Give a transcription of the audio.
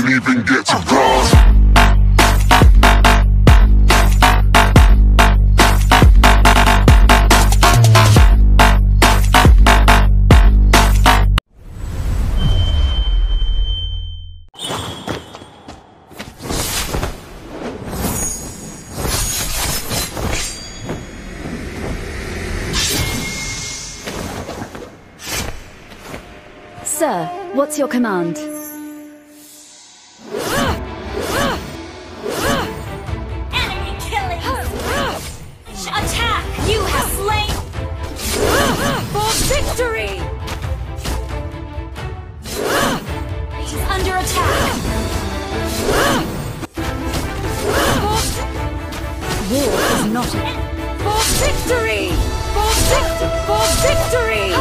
didn't even get to cross. Sir, what's your command? Enemy killing! Attack! You have slain! For victory! It is under attack! War is not a... For victory! For victory!